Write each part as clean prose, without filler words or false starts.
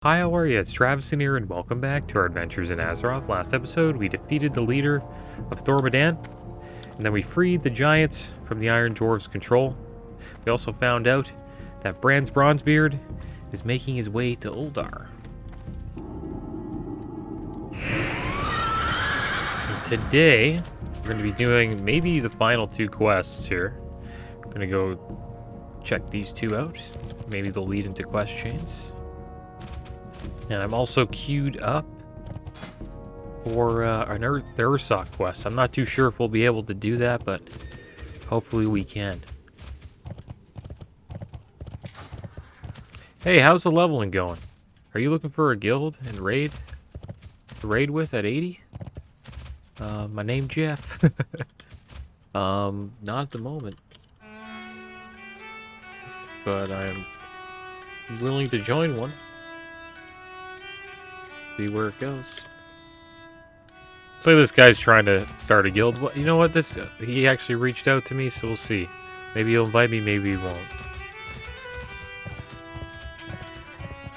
Hi, how are you? It's Traviseen here, and welcome back to our adventures in Azeroth. Last episode, we defeated the leader of Thormadan, and then we freed the giants from the Iron Dwarves' control. We also found out that Brand's Bronzebeard is making his way to Uldar. And today, we're going to be doing maybe the final two quests here. We're going to go check these two out. Maybe they'll lead into quest chains. And I'm also queued up for the Ursoc quest. I'm not too sure if we'll be able to do that, but hopefully we can. Hey, how's the leveling going? Are you looking for a guild and raid? To raid with at 80? My name's Jeff. Not at the moment. But I'm willing to join one. See where it goes. Looks like this guy's trying to start a guild. Well, you know what? He actually reached out to me, so we'll see. Maybe he'll invite me, maybe he won't.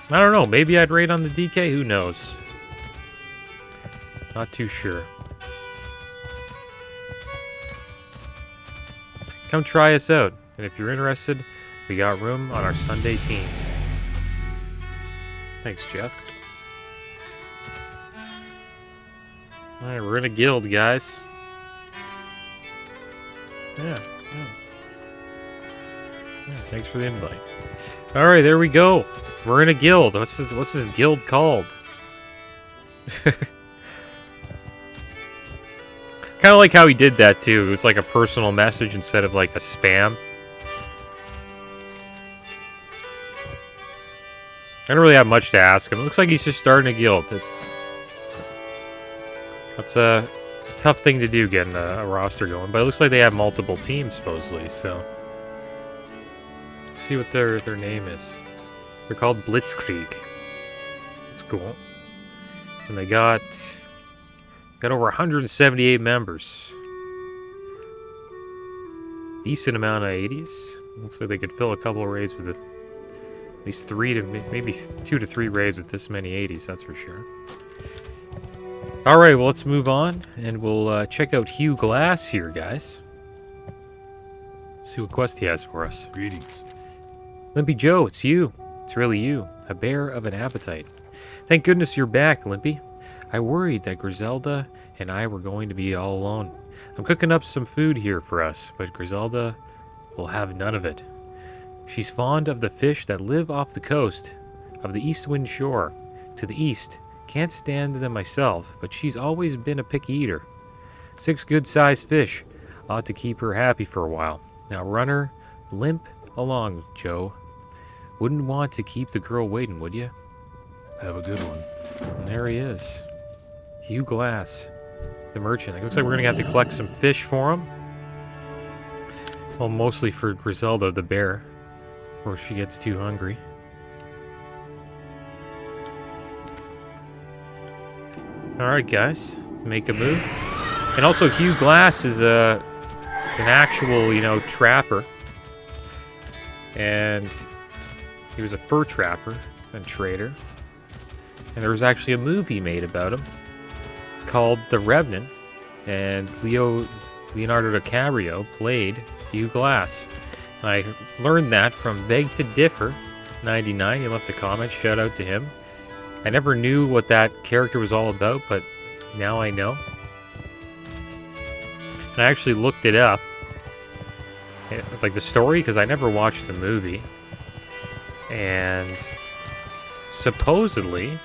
I don't know. Maybe I'd raid on the DK. Who knows? Not too sure. Come try us out. And if you're interested, we got room on our Sunday team. Thanks, Jeff. Alright, we're in a guild, guys. Yeah, thanks for the invite. Alright, there we go. We're in a guild. What's this guild called? Kind of like how he did that, too. It was like a personal message instead of like a spam. I don't really have much to ask him. It looks like he's just starting a guild. It's a tough thing to do, getting a roster going, but it looks like they have multiple teams, supposedly, so... Let's see what their name is. They're called Blitzkrieg. That's cool. And they got over 178 members. Decent amount of 80s. Looks like they could fill a couple of raids with at least 3 to maybe 2 to 3 raids with this many 80s, that's for sure. Alright, well, let's move on, and we'll check out Hugh Glass here, guys. Let's see what quest he has for us. Greetings. Limpy Joe, it's you. It's really you. A bear of an appetite. Thank goodness you're back, Limpy. I worried that Griselda and I were going to be all alone. I'm cooking up some food here for us, but Griselda will have none of it. She's fond of the fish that live off the coast of the Eastwind Shore. To the east. Can't stand them myself, but she's always been a picky eater. 6 good-sized fish ought to keep her happy for a while. Now run her, limp along, Joe. Wouldn't want to keep the girl waiting, would you? Have a good one. And there he is. Hugh Glass, the merchant. It looks like we're going to have to collect some fish for him. Well, mostly for Griselda, the bear, before she gets too hungry. Alright, guys, let's make a move. And also, Hugh Glass is an actual, trapper. And he was a fur trapper and trader. And there was actually a movie made about him called The Revenant. And Leonardo DiCaprio played Hugh Glass. And I learned that from Beg to Differ 99. He left a comment. Shout out to him. I never knew what that character was all about, but now I know. And I actually looked it up, like the story, because I never watched the movie. And supposedly,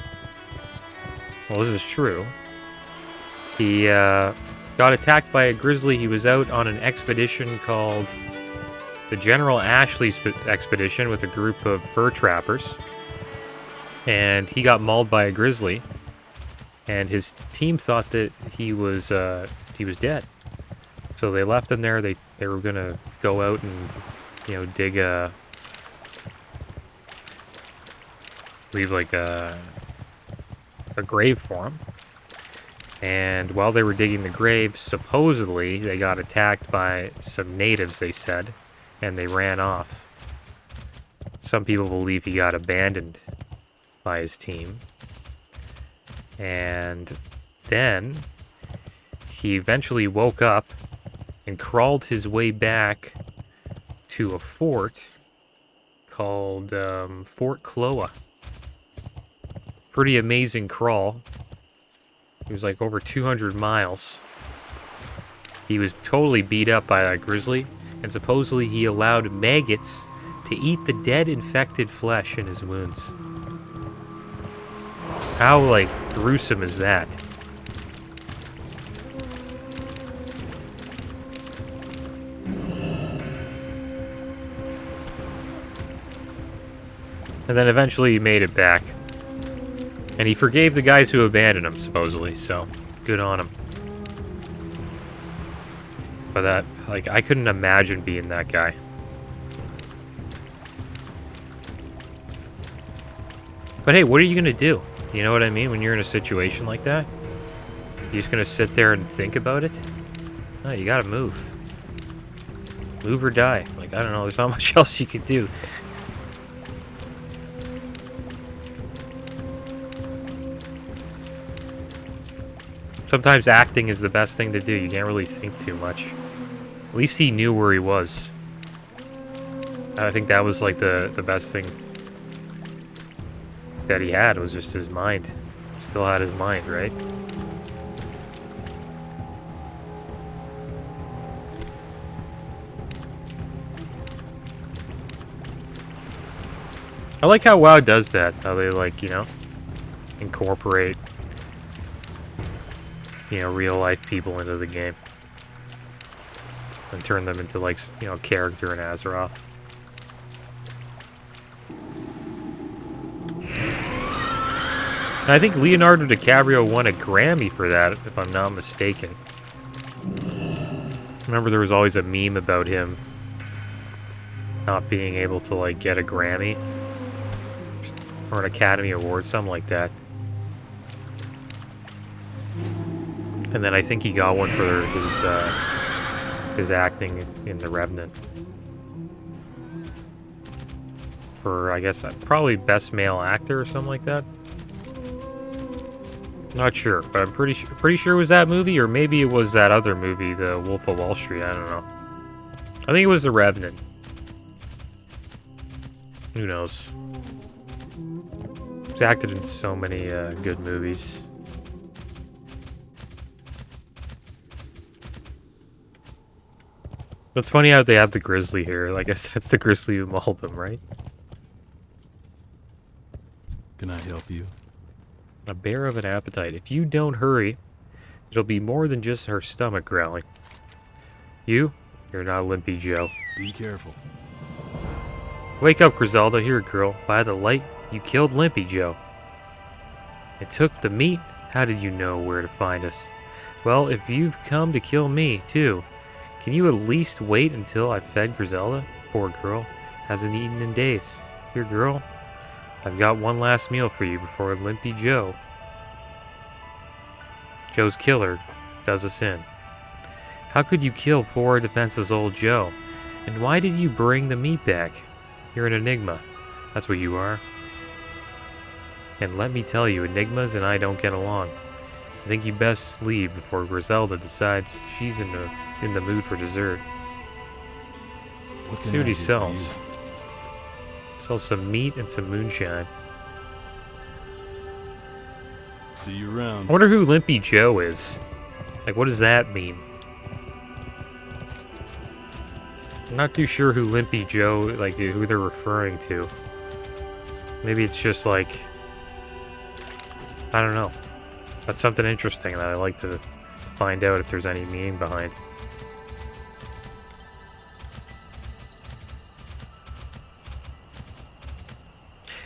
well, this is true, he got attacked by a grizzly. He was out on an expedition called the General Ashley's Expedition with a group of fur trappers. And he got mauled by a grizzly, and his team thought that he was dead. So they left him there. They were gonna go out and dig leave like a grave for him. And while they were digging the grave, supposedly they got attacked by some natives. They said, and they ran off. Some people believe he got abandoned by his team. And then he eventually woke up and crawled his way back to a fort called Fort Cloa. Pretty amazing crawl. It was like over 200 miles. He was totally beat up by that grizzly, and supposedly he allowed maggots to eat the dead infected flesh in his wounds. How, like, gruesome is that? And then eventually he made it back. And he forgave the guys who abandoned him, supposedly, so good on him. But that, like, I couldn't imagine being that guy. But hey, what are you gonna do? You know what I mean? When you're in a situation like that? You're just gonna sit there and think about it? No, you gotta move. Move or die. Like, I don't know, there's not much else you could do. Sometimes acting is the best thing to do. You can't really think too much. At least he knew where he was. I think that was like the best thing that he had, was just his mind. He still had his mind, right? I like how WoW does that. How they, like, you know, incorporate, you know, real life people into the game. And turn them into, like, you know, character in Azeroth. And I think Leonardo DiCaprio won a Grammy for that, if I'm not mistaken. Remember there was always a meme about him not being able to, like, get a Grammy. Or an Academy Award, something like that. And then I think he got one for his acting in The Revenant. For, I guess, probably Best Male Actor or something like that. Not sure, but I'm pretty sure it was that movie, or maybe it was that other movie, The Wolf of Wall Street. I don't know. I think it was The Revenant. Who knows? He's acted in so many good movies. It's funny how they have the grizzly here. I guess that's the grizzly who mauled him, right? Can I help you? A bear of an appetite. If you don't hurry, it'll be more than just her stomach growling. You're not Limpy Joe. Be careful. Wake up, Griselda. Here, girl. By the light, you killed Limpy Joe. It took the meat? How did you know where to find us? Well, if you've come to kill me, too, can you at least wait until I've fed Griselda? Poor girl. Hasn't eaten in days. Here, girl. I've got one last meal for you before Limpy Joe. Joe's killer does us in. How could you kill poor defenseless old Joe? And why did you bring the meat back? You're an enigma. That's what you are. And let me tell you, enigmas and I don't get along. I think you best leave before Griselda decides she's in the mood for dessert. See what he sells. Sells some meat and some moonshine. See you around. I wonder who Limpy Joe is. Like, what does that mean? I'm not too sure who Limpy Joe, like, who they're referring to. Maybe it's just like, I don't know. That's something interesting that I like to find out if there's any meaning behind.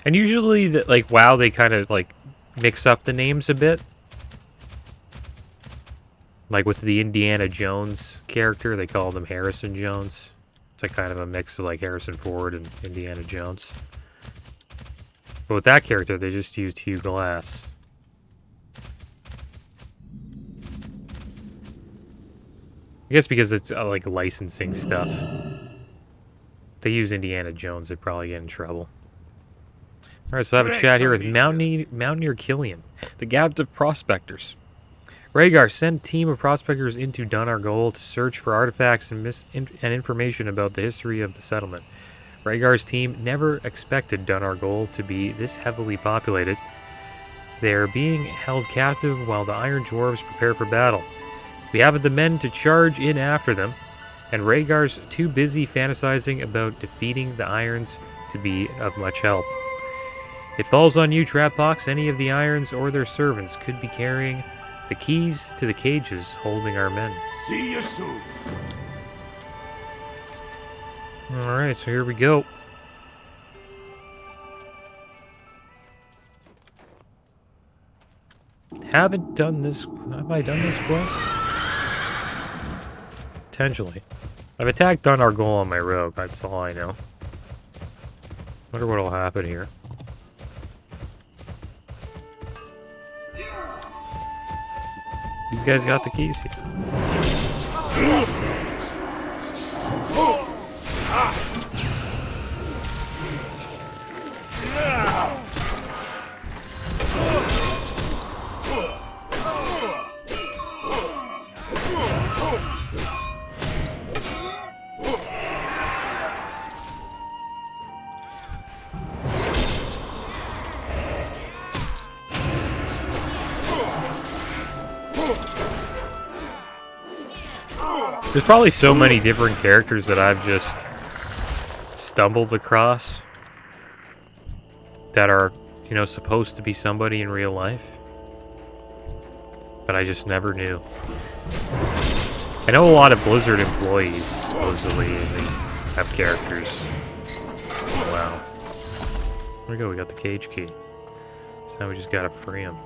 And usually, like, WoW, they kind of, like, mix up the names a bit. Like, with the Indiana Jones character, they call them Harrison Jones. It's like kind of a mix of, like, Harrison Ford and Indiana Jones. But with that character, they just used Hugh Glass. I guess because it's, like, licensing stuff. If they use Indiana Jones, they'd probably get in trouble. Alright, so I have a chat here with Mountaineer Killian, the captive prospectors. Rhaegar, send a team of prospectors into Dunargol to search for artifacts and information about the history of the settlement. Rhaegar's team never expected Dunargol to be this heavily populated. They are being held captive while the Iron Dwarves prepare for battle. We haven't the men to charge in after them, and Rhaegar's too busy fantasizing about defeating the Irons to be of much help. It falls on you, Trapbox. Any of the Irons or their servants could be carrying the keys to the cages holding our men. See you soon. Alright, so here we go. Haven't done this. Have I done this quest? Potentially. I've attacked Dunargol on my rogue, that's all I know. Wonder what'll happen here. These guys got the keys here. There's probably so many different characters that I've just stumbled across that are, you know, supposed to be somebody in real life, but I just never knew. I know a lot of Blizzard employees supposedly have characters. Oh, wow. There we go, we got the cage key. So now we just gotta free him.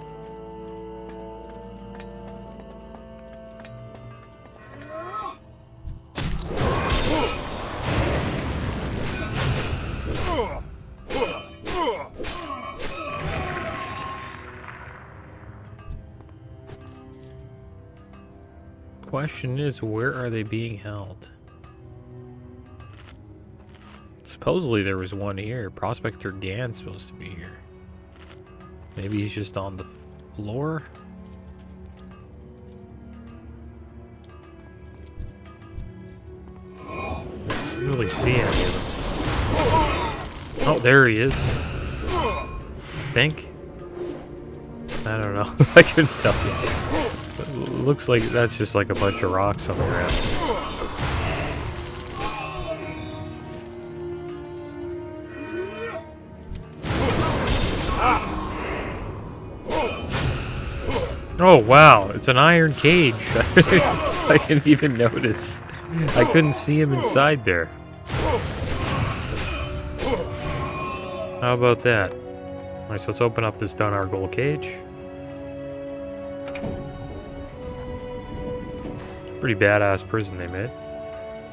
Question is, where are they being held? Supposedly there was one here. Prospector Gan's supposed to be here. Maybe he's just on the floor? I don't really see any of them. Oh, there he is. I think. I don't know. I couldn't tell you. Looks like that's just like a bunch of rocks on the ground. Oh wow, it's an iron cage. I didn't even notice. I couldn't see him inside there. How about that? Alright, so let's open up this Dunargol cage. Pretty badass prison they made.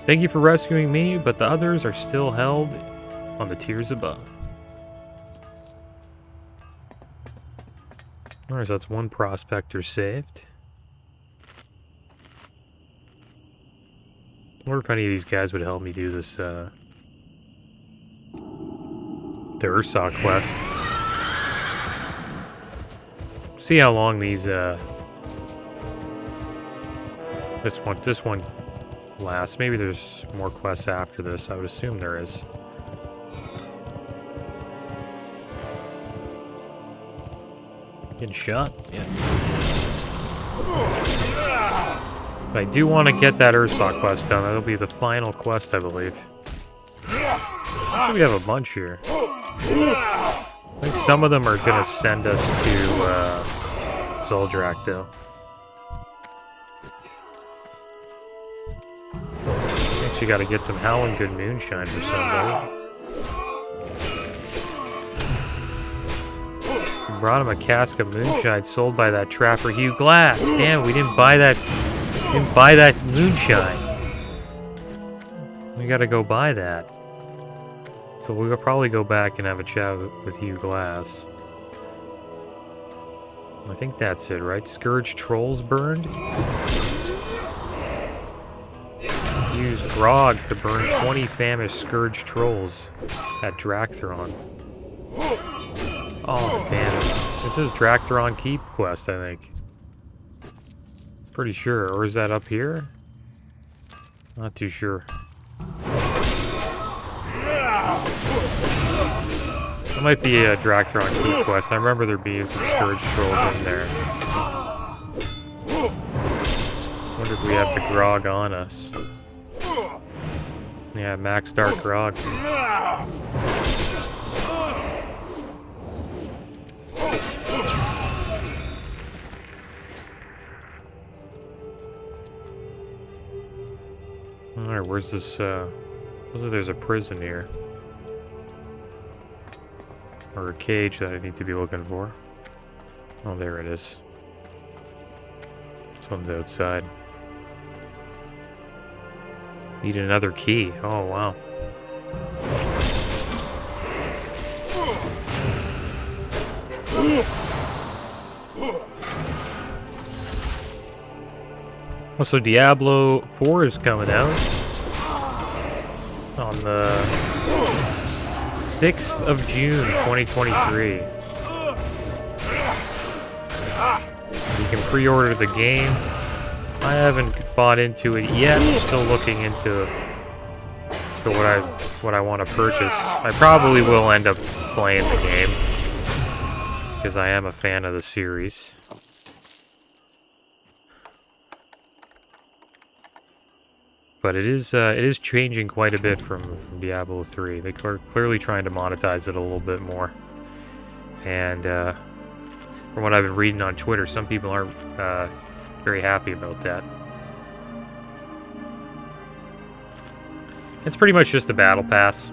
Thank you for rescuing me, but the others are still held on the tiers above. Alright, so that's one prospector saved. I wonder if any of these guys would help me do this, the Ursa quest. See how long these, this one lasts. Maybe there's more quests after this. I would assume there is. Getting shot? Yeah. But I do want to get that Ursa quest done. That'll be the final quest, I believe. Actually, we have a bunch here. I think some of them are going to send us to Zuldrak, though. Actually, got to get some Howlin' Good Moonshine for somebody. Brought him a cask of moonshine sold by that trapper Hugh Glass. Damn, we didn't buy that. Didn't buy that moonshine. We gotta go buy that. So we'll probably go back and have a chat with Hugh Glass. I think that's it, right? Scourge Trolls burned. Use Grog to burn 20 famished Scourge Trolls at Drakthron. Oh, damn. This is Dractharon Keep quest, I think. Pretty sure. Or is that up here? Not too sure. That might be a Dractharon Keep quest. I remember there being some Scourge Trolls in there. Wonder if we have the grog on us. Yeah, max dark grog. Alright, where's this, looks like there's a prison here. Or a cage that I need to be looking for. Oh, there it is. This one's outside. Need another key. Oh, wow. Also, Diablo 4 is coming out on the 6th of June, 2023. You can pre-order the game. I haven't bought into it yet. I'm still looking into what I want to purchase. I probably will end up playing the game because I am a fan of the series. But it is changing quite a bit from Diablo 3. They're clearly trying to monetize it a little bit more. And from what I've been reading on Twitter, some people aren't very happy about that. It's pretty much just a battle pass.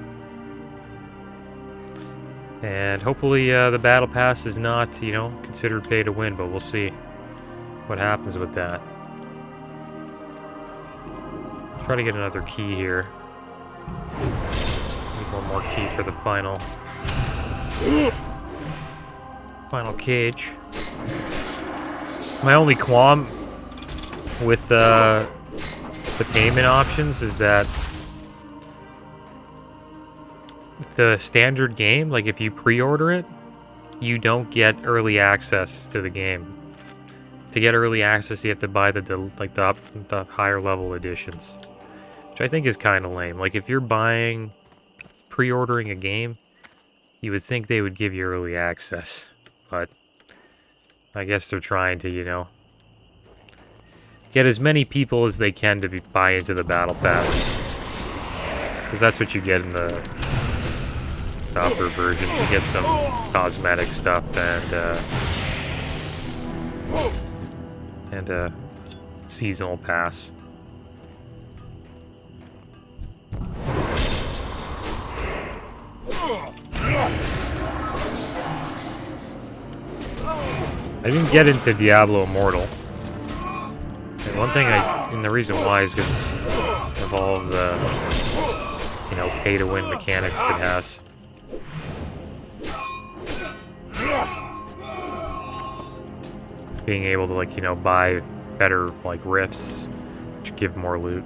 And hopefully the battle pass is not, you know, considered pay to win, but we'll see what happens with that. Try to get another key here. Need one more key for the final cage. My only qualm with the payment options is that the standard game, like if you pre-order it, you don't get early access to the game. To get early access, you have to buy the higher level editions, which I think is kind of lame. Like if you're pre-ordering a game, you would think they would give you early access, but I guess they're trying to, you know, get as many people as they can to buy into the battle pass, because that's what you get in the upper versions. You get some cosmetic stuff and a seasonal pass. I didn't get into Diablo Immortal. And one thing and the reason why is because of all of the, you know, pay-to-win mechanics it has. It's being able to, like, you know, buy better, like, rifts, which give more loot.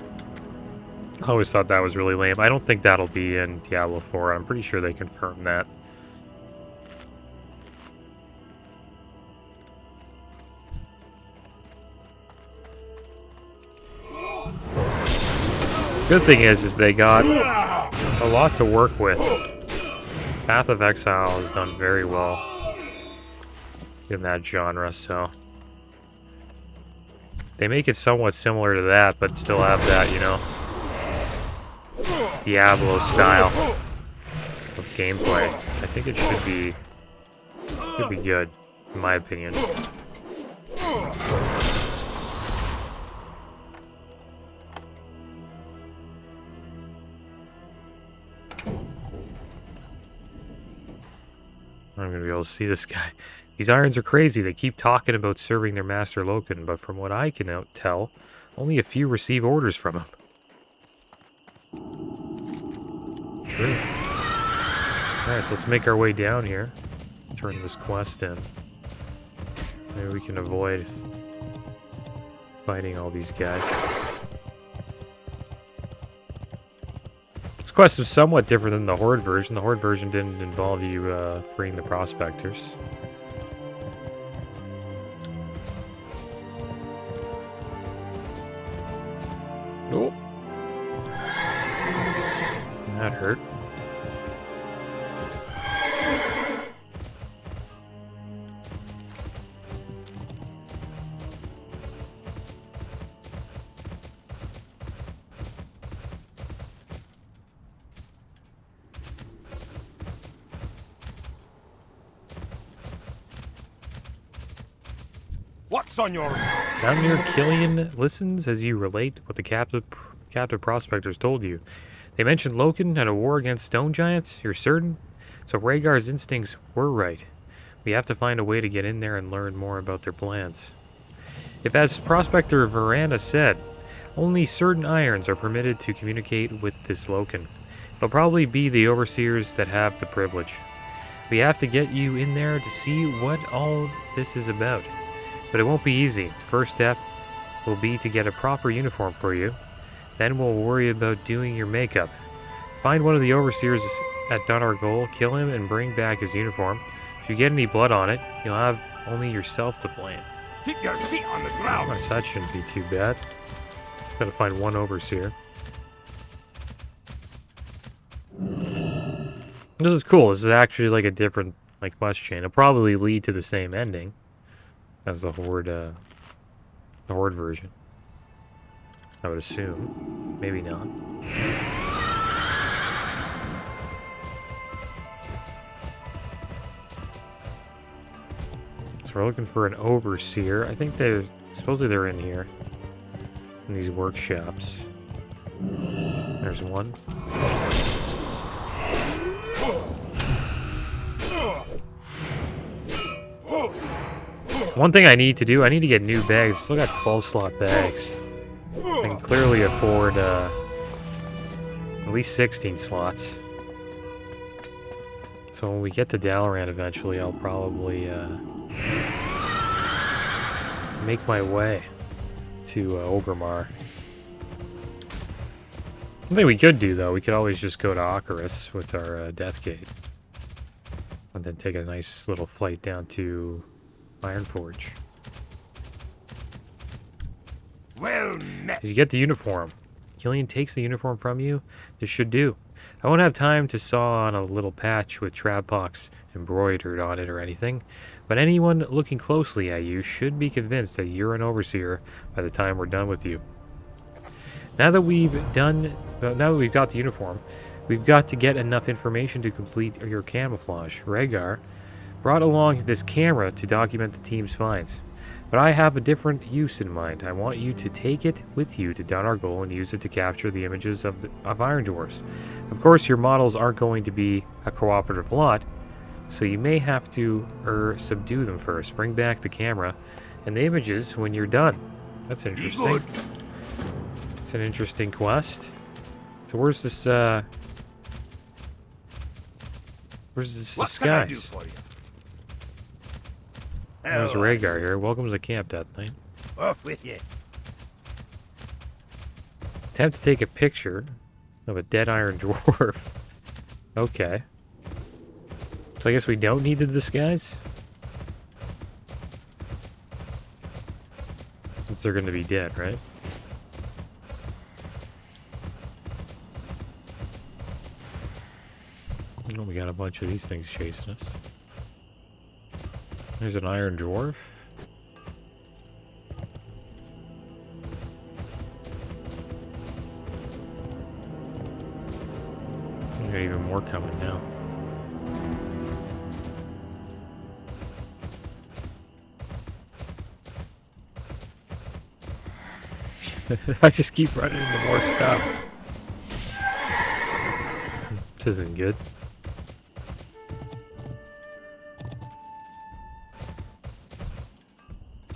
I always thought that was really lame. I don't think that'll be in Diablo 4. I'm pretty sure they confirmed that. Good thing is they got a lot to work with. Path of Exile has done very well in that genre, so they make it somewhat similar to that, but still have that, you know, Diablo style of gameplay. I think it should be good, in my opinion. I'm gonna be able to see this guy. These irons are crazy. They keep talking about serving their master Loken, but from what I can tell, only a few receive orders from him. True. Alright, so let's make our way down here. Turn this quest in. Maybe we can avoid fighting all these guys. quest is somewhat different than the Horde version. The Horde version didn't involve you freeing the prospectors. Oh. That hurt. What's on your... Mountaineer Killian listens as you relate what the captive prospectors told you. They mentioned Loken had a war against stone giants, you're certain? So Rhaegar's instincts were right. We have to find a way to get in there and learn more about their plans. If, as Prospector Veranda said, only certain irons are permitted to communicate with this Loken, it'll probably be the overseers that have the privilege. We have to get you in there to see what all this is about. But it won't be easy. The first step will be to get a proper uniform for you. Then we'll worry about doing your makeup. Find one of the overseers at Donargol, kill him, and bring back his uniform. If you get any blood on it, you'll have only yourself to blame. Keep your feet on the ground! Gosh, that shouldn't be too bad. Gotta find one overseer. This is cool. This is actually like a different quest chain. It'll probably lead to the same ending as the Horde version. I would assume. Maybe not. So we're looking for an overseer. I think supposedly they're in here. In these workshops. There's one. One thing I need to do, I need to get new bags. Still got 12 slot bags. I can clearly afford at least 16 slots. So when we get to Dalaran eventually, I'll probably make my way to Orgrimmar. One thing we could do, though, we could always just go to Akaris with our Deathgate. And then take a nice little flight down to Ironforge. Well met. You get the uniform. Killian takes the uniform from you. This should do. I won't have time to saw on a little patch with Trabpox embroidered on it or anything, but anyone looking closely at you should be convinced that you're an overseer by the time we're done with you. Now that we've got the uniform, we've got to get enough information to complete your camouflage. Rhaegar brought along this camera to document the team's finds. But I have a different use in mind. I want you to take it with you to Donargol and use it to capture the images of Iron Dwarfs. Of course, your models aren't going to be a cooperative lot, so you may have to subdue them first. Bring back the camera and the images when you're done. That's interesting. It's an interesting quest. So where's this disguise? There's Rhaegar here. Welcome to the camp, Death Knight. Off with you. Attempt to take a picture of a dead Iron Dwarf. Okay. So I guess we don't need the disguise? Since they're going to be dead, right? Oh, we got a bunch of these things chasing us. There's an Iron Dwarf. We got even more coming now. I just keep running into more stuff. This isn't good.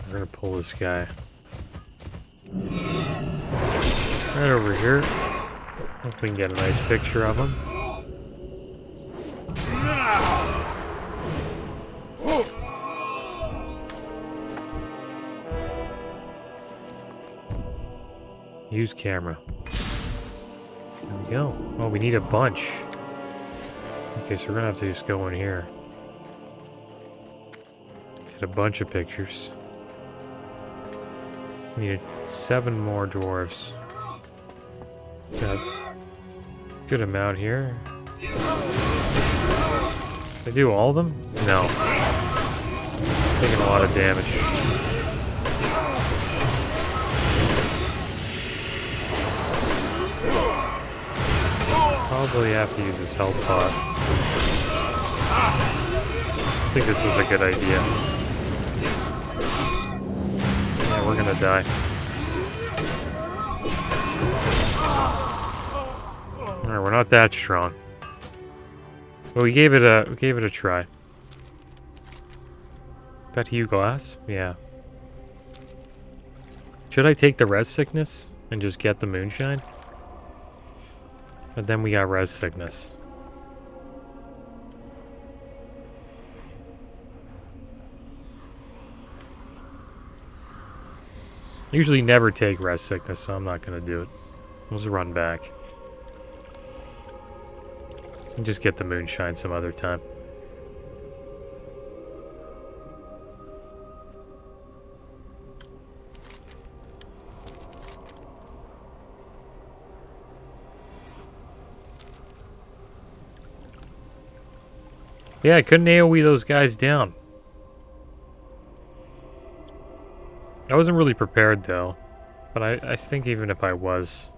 We're gonna pull this guy right over here. Hope we can get a nice picture of him. Use camera. There we go. Oh, we need a bunch. Okay, so we're gonna have to just go in here. Get a bunch of pictures. Needed 7 more dwarves. Got a good amount here. Did I do all of them? No. Taking a lot of damage. Probably have to use this health pot. I think this was a good idea. Yeah, we're gonna die. Alright, we're not that strong. Well, we gave it a try. That Hugh Glass? Yeah. Should I take the res sickness and just get the moonshine? But then we got res sickness. Usually never take res sickness, so I'm not gonna do it. We'll just run back. And just get the moonshine some other time. Yeah, I couldn't AoE those guys down. I wasn't really prepared though, but I think even if I was,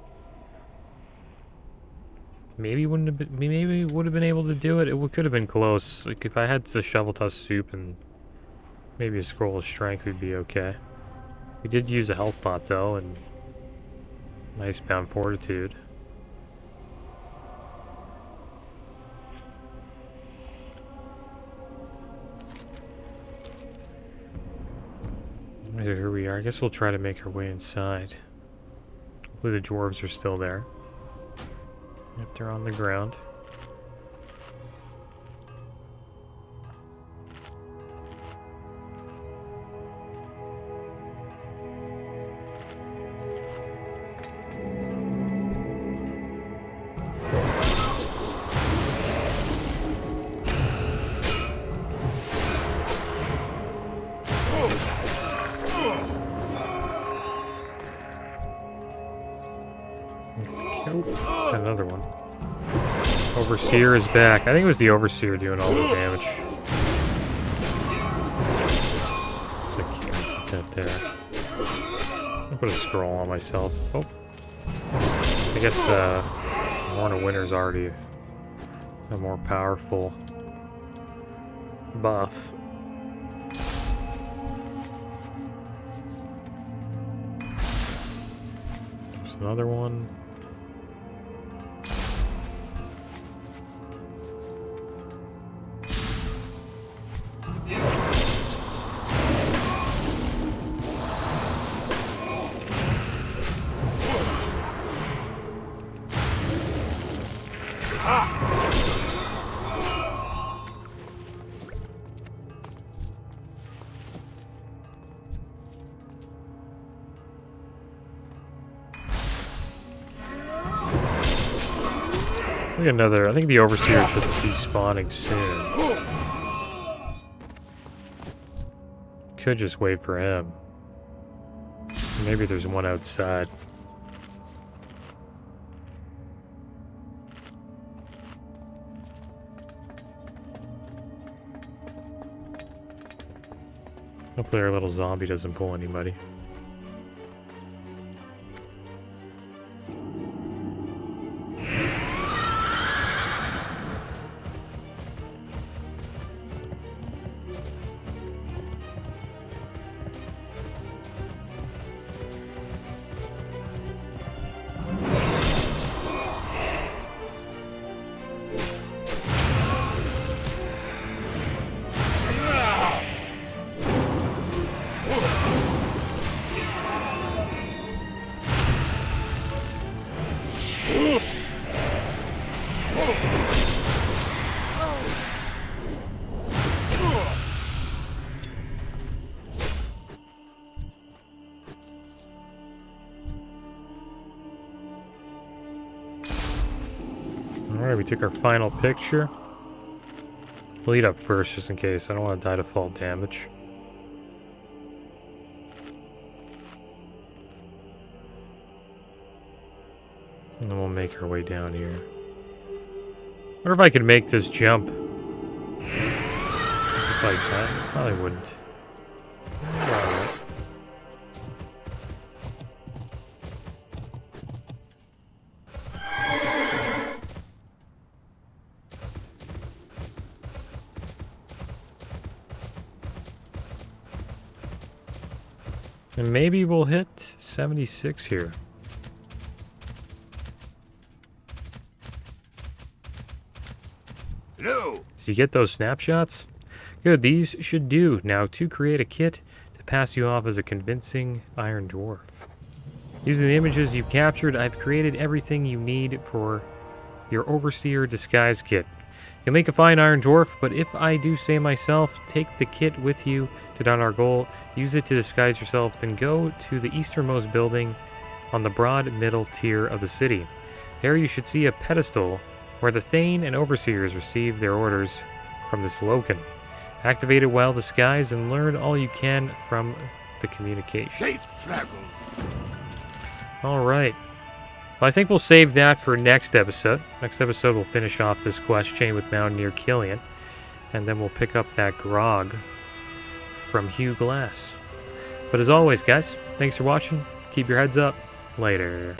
maybe would have been able to do it. It could have been close. Like if I had the shovel tusk soup and maybe a scroll of strength, would be okay. We did use a health pot though, and nice bound fortitude. Here we are. I guess we'll try to make our way inside. Hopefully the dwarves are still there. Yep, they're on the ground. Another one. Overseer is back. I think it was the Overseer doing all the damage. So I can't put that there. I'll put a scroll on myself. Oh. I guess Horn of Winter's already a more powerful buff. There's another one. Another. I think the Overseer should be spawning soon. Could just wait for him. Maybe there's one outside. Hopefully our little zombie doesn't pull anybody. Alright, we took our final picture. We'll eat up first, just in case. I don't want to die to fall damage. And then we'll make our way down here. Wonder if I could make this jump. If I die, probably wouldn't. Alright. And maybe we'll hit 76 here. Hello. Did you get those snapshots? Good, these should do. Now to create a kit to pass you off as a convincing Iron Dwarf. Using the images you've captured, I've created everything you need for your Overseer disguise kit. You'll make a fine Iron Dwarf, but if I do say myself, take the kit with you to don our goal, use it to disguise yourself, then go to the easternmost building on the broad middle tier of the city. There you should see a pedestal where the Thane and Overseers receive their orders from this Loken. Activate it while disguised and learn all you can from the communication. Safe travels. Alright. Well, I think we'll save that for next episode. Next episode we'll finish off this quest chain with Mountaineer Killian. And then we'll pick up that grog from Hugh Glass. But as always, guys, thanks for watching. Keep your heads up. Later.